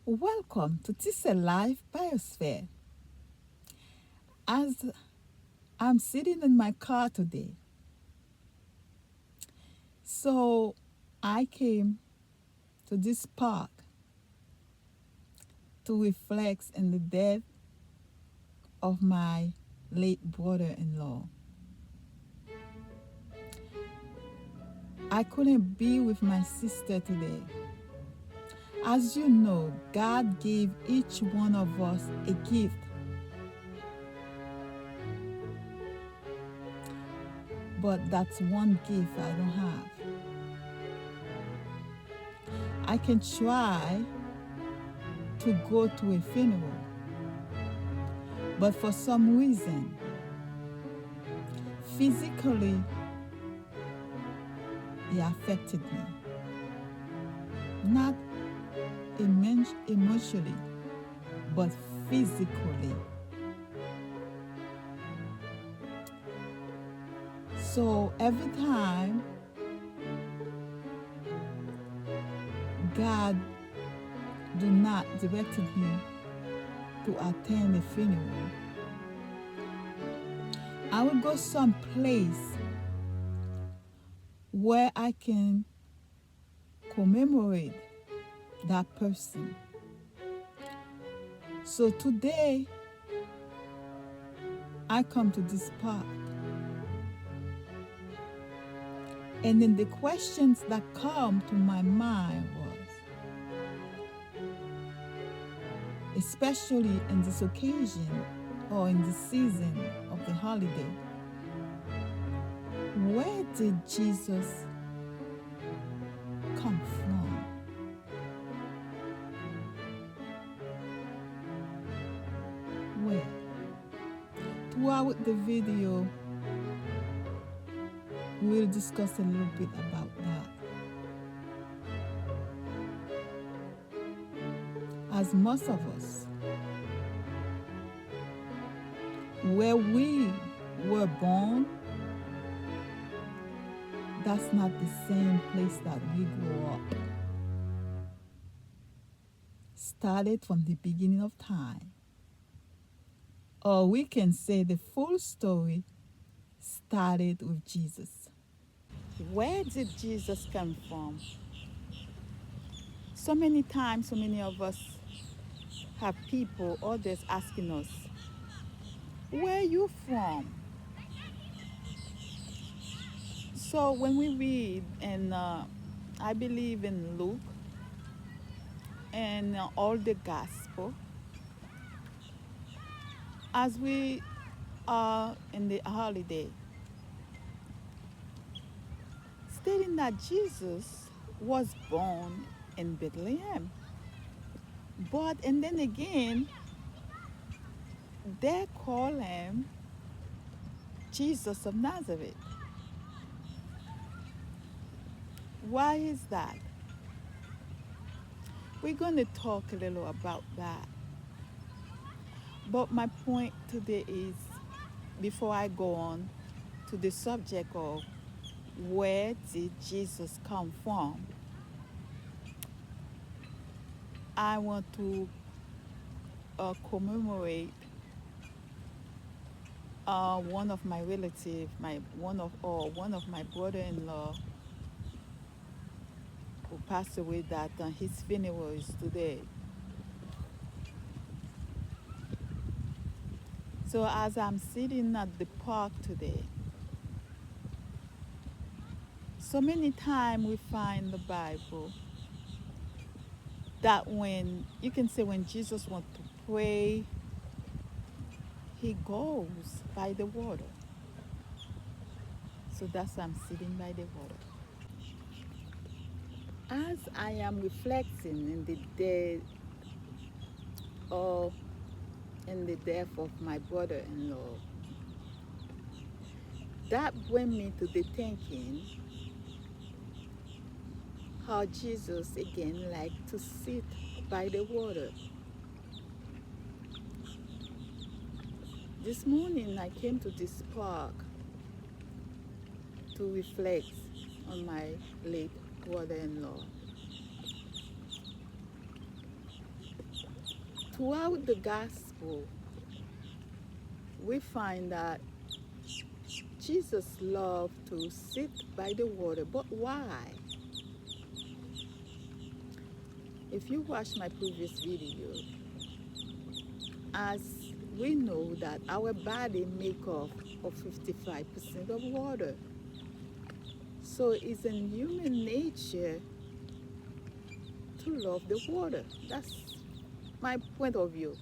Welcome to Tissa Live Biosphere. As I'm sitting in my car today, so I came to this park to reflect on the death of my late brother-in-law. I couldn't be with my sister today. As you know, God gave each one of us a gift, but that's one gift I don't have. I can try to go to a funeral, but for some reason, physically, it affected me. Not emotionally, but physically. So every time God do not directed me to attend a funeral, I will go someplace where I can commemorate that person. So today I come to this park, and then the questions that come to my mind was, especially in this occasion or in this season of the holiday, where did Jesus come from? Where? Throughout the video, we will discuss a little bit about that. As most of us, where we were born, that's not the same place that we grew up. Started from the beginning of time. Or we can say the full story started with Jesus. Where did Jesus come from? So many times, so many of us have people, others asking us, where are you from? So when we read, and I believe in Luke and all the gospel, as we are in the holiday, stating that Jesus was born in Bethlehem. But, and then again, they call him Jesus of Nazareth. Why is that? We're going to talk a little about that. But my point today is, before I go on to the subject of where did Jesus come from, I want to commemorate one of my relatives, one of my brother-in-law who passed away. That his funeral is today. So as I'm sitting at the park today, so many times we find in the Bible that when, you can say when Jesus wants to pray, he goes by the water. So that's why I'm sitting by the water. As I am reflecting in the day or in the death of my brother-in-law, that bring me to the thinking how Jesus again liked to sit by the water. This morning I came to this park to reflect on my late brother-in-law. throughout the gospel, we find that Jesus loved to sit by the water. But why? If you watch my previous video, as we know that our body make up of 55% of water. So it's in human nature to love the water. That's my point of view.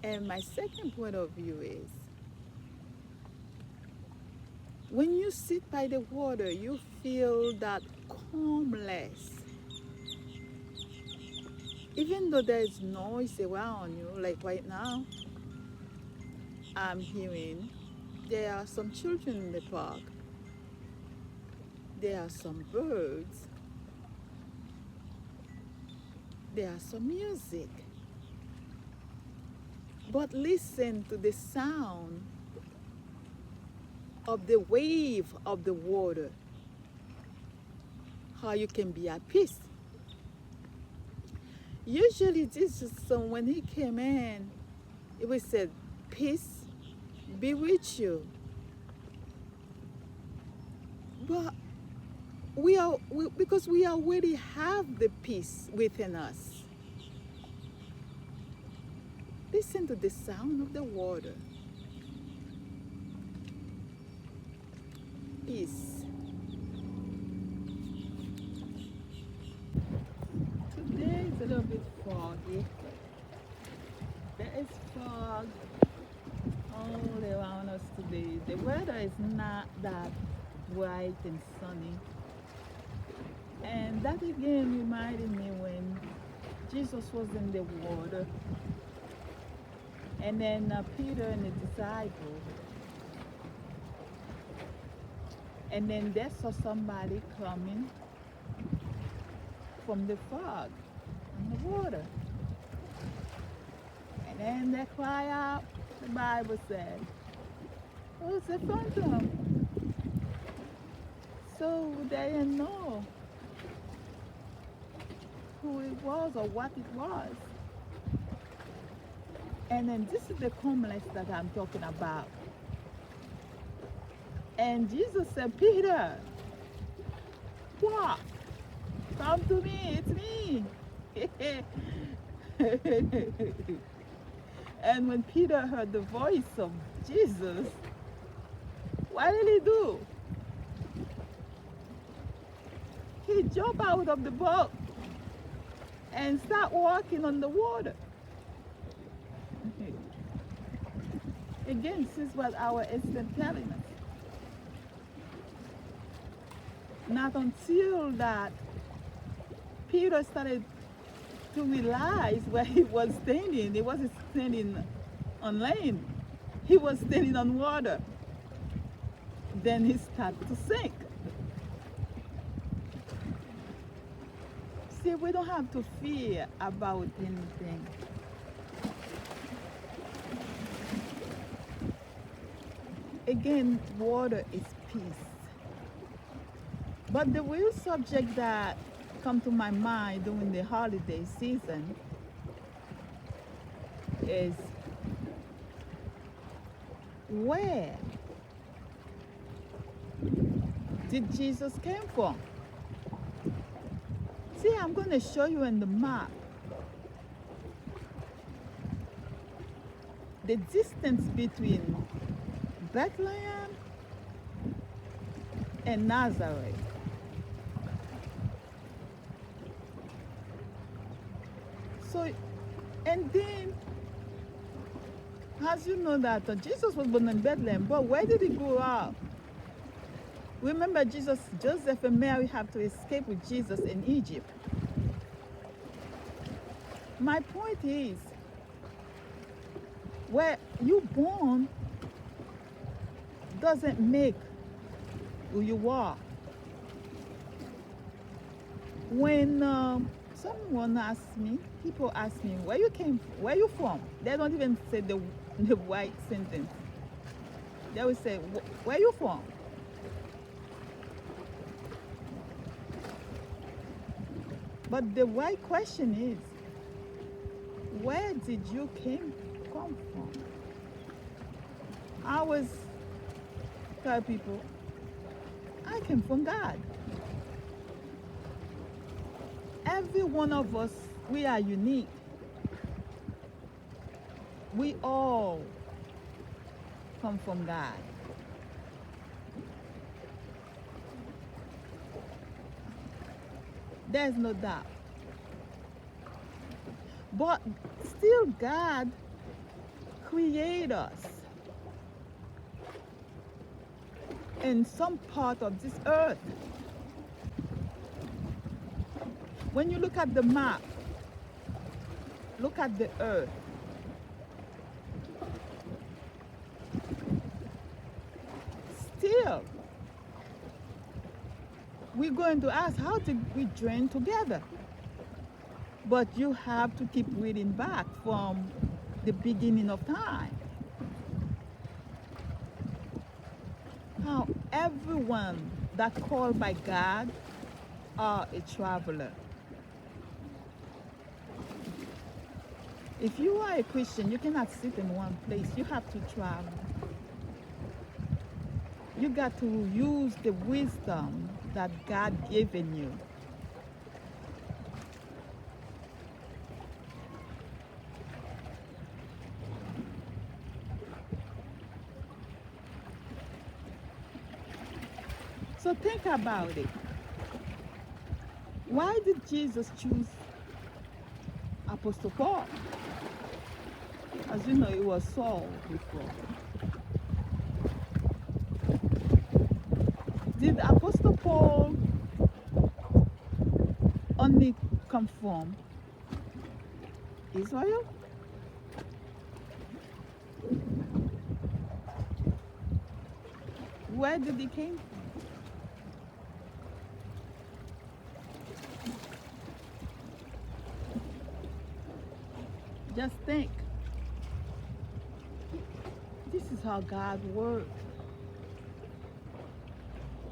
And my second point of view is when you sit by the water, you feel that calmness. Even though there's noise around you, like right now, I'm hearing there are some children in the park, there are some birds, there are some music. But listen to the sound of the wave of the water, how you can be at peace. Usually Jesus, when he came in, it was said, peace be with you. But because we already have the peace within us. Listen to the sound of the water. Peace. Today is a little bit foggy. There is fog all around us today. The weather is not that bright and sunny. And that again reminded me when Jesus was in the water. And then Peter and the disciples. And then they saw somebody coming from the fog in the water. And then they cry out, the Bible said, who's the phantom? So they didn't know who it was or what it was. And then this is the calmness that I'm talking about. And Jesus said, Peter, what? Come to me, it's me. And when Peter heard the voice of Jesus, what did he do? He jumped out of the boat and start walking on the water. Again, this is what our instinct telling us. Not until that Peter started to realize where he was standing. He wasn't standing on land. He was standing on water. Then he started to sink. See, we don't have to fear about anything. Again, water is peace. But the real subject that come to my mind during the holiday season is where did Jesus came from? See, I'm going to show you in the map the distance between Bethlehem and Nazareth. So, and then, as you know that Jesus was born in Bethlehem, but where did he grow up? Remember Joseph and Mary have to escape with Jesus in Egypt. My point is, where you born doesn't make who you are. When someone asks me, people ask me, where you from? They don't even say the white sentence. They will say, where you from? But the right question is, Where did you come from? I always tell people, I came from God. Every one of us, we are unique. We all come from God. There's no doubt. But still, God created us in some part of this earth. When you look at the map, look at the earth. Still, we're going to ask, how did we join together? But you have to keep reading back from the beginning of time. How everyone that called by God are a traveler. If you are a Christian, you cannot sit in one place. You have to travel. You got to use the wisdom that God given you. So think about it. Why did Jesus choose Apostle Paul? As you know, it was Saul before. Did Apostle Paul only come from Israel? Where did he came from? Just think. This is how God works.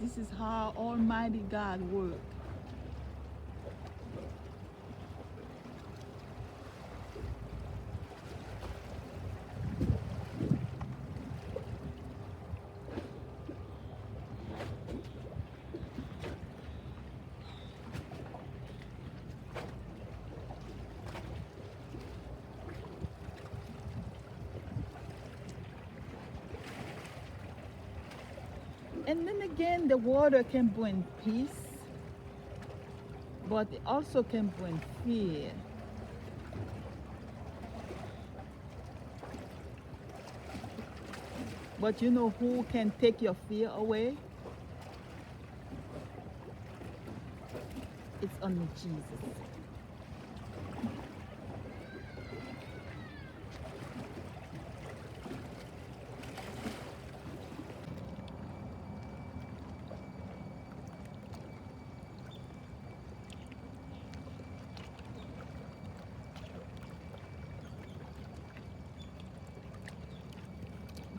This is how Almighty God works. And then again, the water can bring peace, but it also can bring fear. But you know who can take your fear away? It's only Jesus.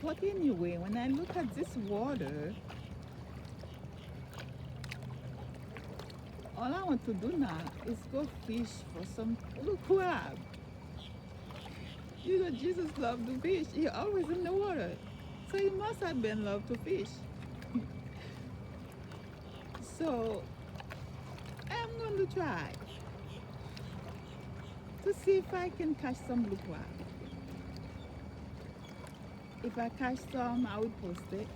But anyway, when I look at this water, all I want to do now is go fish for some little crab. You know, Jesus loved to fish. He always in the water. So he must have been loved to fish. So I'm going to try to see if I can catch some blue crab. If I catch some, I will post it.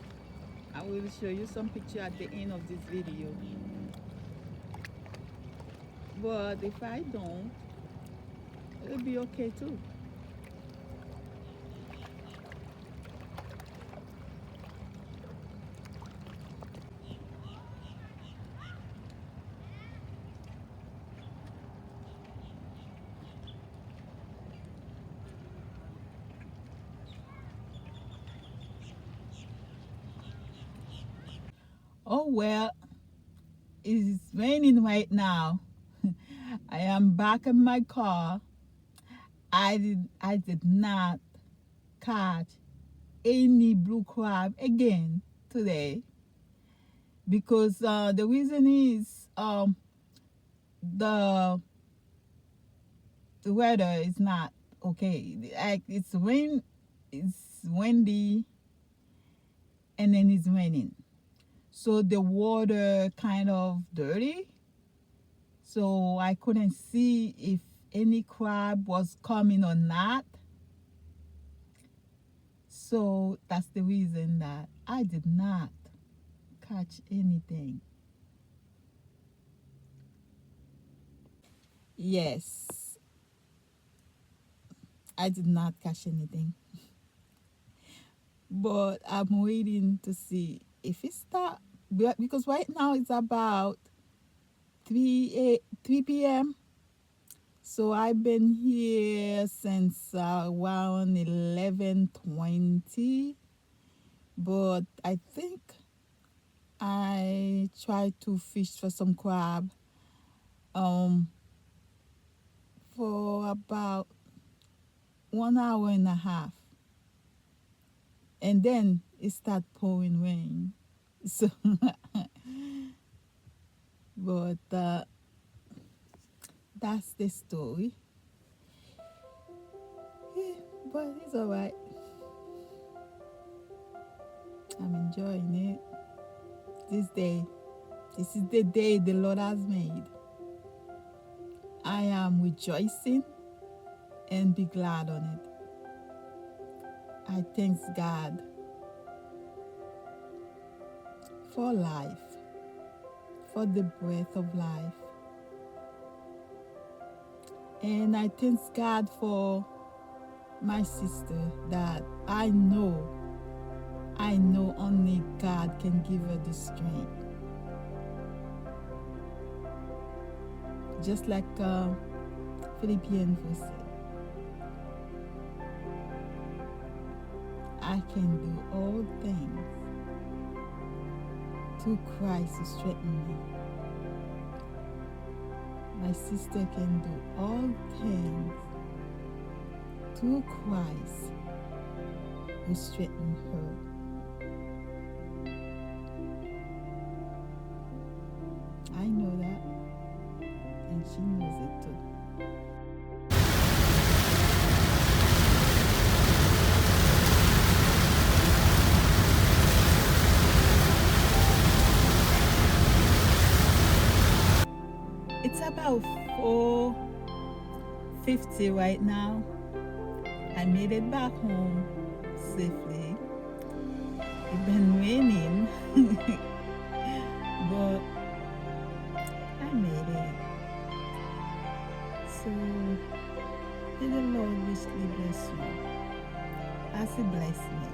I will show you some picture at the end of this video. But if I don't, it'll be okay too. Oh well, it's raining right now. I am back in my car. I did not catch any blue crab again today because the reason is the the weather is not okay. Like it's rain, it's windy, and then it's raining. So the water kind of dirty. So I couldn't see if any crab was coming or not. So that's the reason that I did not catch anything. Yes, I did not catch anything. But I'm waiting to see if it start because right now it's about 3 p.m. So I've been here since around 11:20. But I think I tried to fish for some crab um for about 1 hour and a half, and then it started pouring rain. So, but that's the story. Yeah, but it's alright. I'm enjoying it. This day, this is the day the Lord has made. I am rejoicing and be glad on it. I thank God for life, for the breath of life. And I thank God for my sister that I know only God can give her the strength. Just like Philippians verse said, I can do all things through Christ who strengthens me. My sister can do all things through Christ who strengthens her. I know that, and she knows it too. It's about 4:50 right now. I made it back home safely. It's been raining, but I made it. So may the Lord richly bless you as He blessed me.